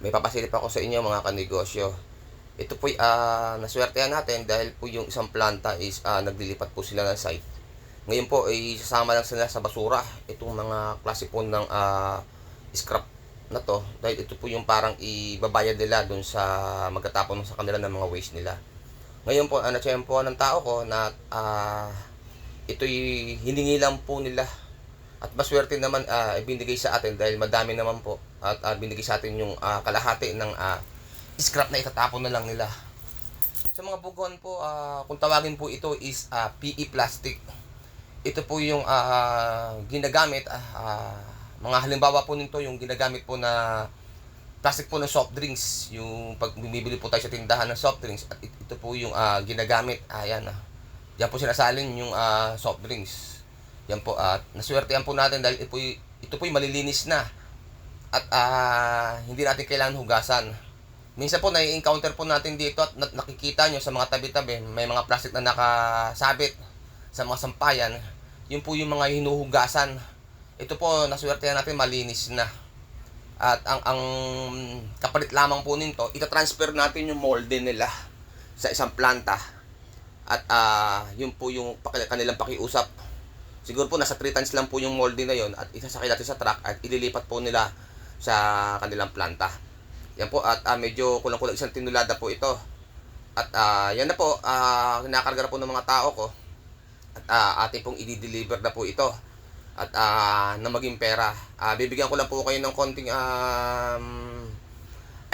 May papasilip ako sa inyo mga kanegosyo. Ito po'y naswertehan natin dahil po yung isang planta is naglilipat po sila ng site. Ngayon po ay sasama lang sila sa basura itong mga klase po ng scrap na to, dahil ito po yung parang ibabayad nila dun sa magtatapon sa kanila ng mga waste nila. Ngayon po natsyempohan ng tao ko na ito'y hiningi lang po nila. At maswerte naman ibinigay sa atin dahil madami naman po at binigay sa atin yung kalahati ng scrap na itatapon na lang nila. Sa mga bugon po, kung tawagin po ito is PE plastic. Ito po yung ginagamit, mga halimbawa po nito yung ginagamit po na plastic po ng soft drinks. Yung pag bumibili po tayo sa tindahan ng soft drinks, at ito po yung ginagamit. Ayan Yan po sinasalin yung soft drinks. Yan po, at naswertehan po natin dahil ito po malilinis na. At hindi natin kailangan hugasan. Minsan po nai-encounter po natin dito at nakikita nyo sa mga tabi-tabi, may mga plastic na nakasabit sa mga sampayan. Yun po yung mga hinuhugasan. Ito po, naswertehan natin, malinis na. At ang kapalit lamang po nito, itatransfer natin yung molde nila sa isang planta. At yun po yung kanilang pakiusap. Siguro po nasa 3 tons lang po yung molde na yon, at isasakay natin sa truck at ililipat po nila sa kanilang planta. Yan po, at medyo kulang-kulang isang tinulada po ito. At yan na po, kinakarga na po ng mga tao ko. At ating pong i-deliver na po ito. At na maging pera. Bibigyan ko lang po kayo ng konting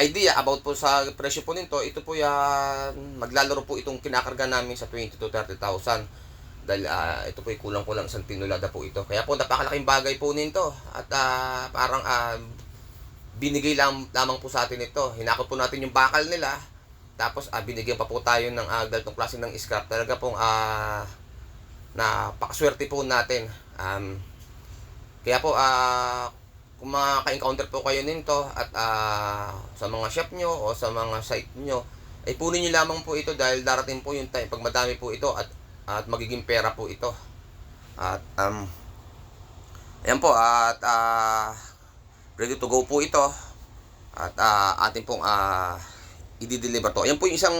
idea about po sa presyo po nito. Ito po yan, maglalaro po itong kinakarga namin sa 20 to 30,000. Dahil ito po ay kulang-kulang isang tinulada po ito. Kaya po napakalaking bagay po nito. At parang binigay lamang po sa atin ito. Hinakot po natin yung bakal nila. Tapos binigyan pa po tayo ng ganitong klase ng scrap. Talaga pong napakaswerte po natin. Kaya po kung maka-encounter po kayo nito at sa mga shop nyo o sa mga site nyo, ay punin nyo lamang po ito dahil darating po yung time pag madami po ito at magiging pera po ito. At ayan po, at ready to go po ito. At atin pong i-deliver to. Ayan po yung isang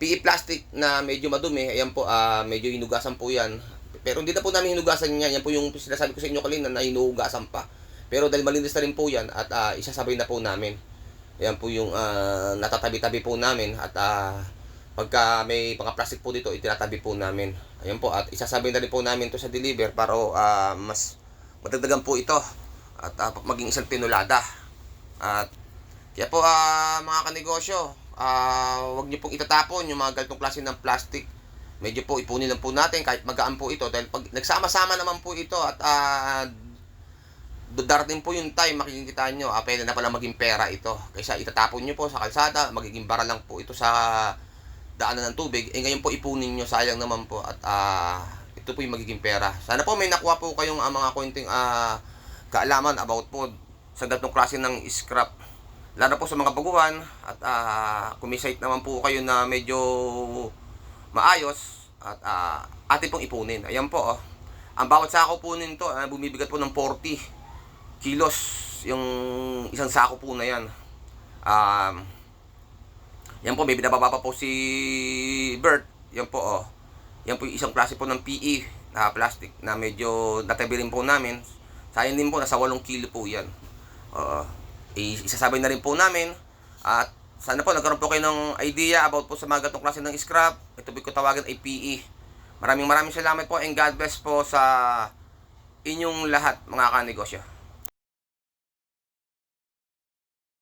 PE plastic na medyo madumi. Ayan po, medyo hinugasan po yan. Pero hindi na po namin hinugasan yan. Yan po yung sinasabi ko sa inyo kanina na hinugasan pa. Pero dahil malinis na rin po yan at isasabay na po namin. Ayan po yung natatabi-tabi po namin. At pagka may mga plastic po dito, itinatabi po namin. Ayan po, at isasabay na rin po namin to sa deliver para mas madagdagan po ito at maging isang tinulada. At kaya po mga kanegosyo, huwag niyo pong itatapon yung mga ganitong klase ng plastic. Medyo po ipunin lang po natin kahit magaan po ito, dahil pag nagsama-sama naman po ito at darating po yung time, makikita nyo pwede na pala maging pera ito kaysa itatapon nyo po sa kalsada. Magiging bara lang po ito sa daanan ng tubig. Ngayon po ipunin nyo, sayang naman po. At ito po yung magiging pera. Sana po may nakuha po kayong mga konting kaalaman about po sa ganitong klase ng scrap, lalo po sa mga baguhan. At kung may site naman po kayo na medyo maayos, at atin pong ipunin. Ayan po ang bawat sako po nito bumibigat po ng 40 kilos yung isang sako po na yan. Yan po, may binababa pa po si Bert. Yan po yan po yung isang klase po ng PE na plastic na medyo natabi rin po namin. Sayang din po, nasa 8 kilo po yan. Isasabay na rin po namin. At sana po nagkaroon po kayo ng idea about po sa mga ganitong klase ng scrap. Ito po ko tawagan ay PE. Maraming salamat po and God bless po sa inyong lahat mga kanegosyo.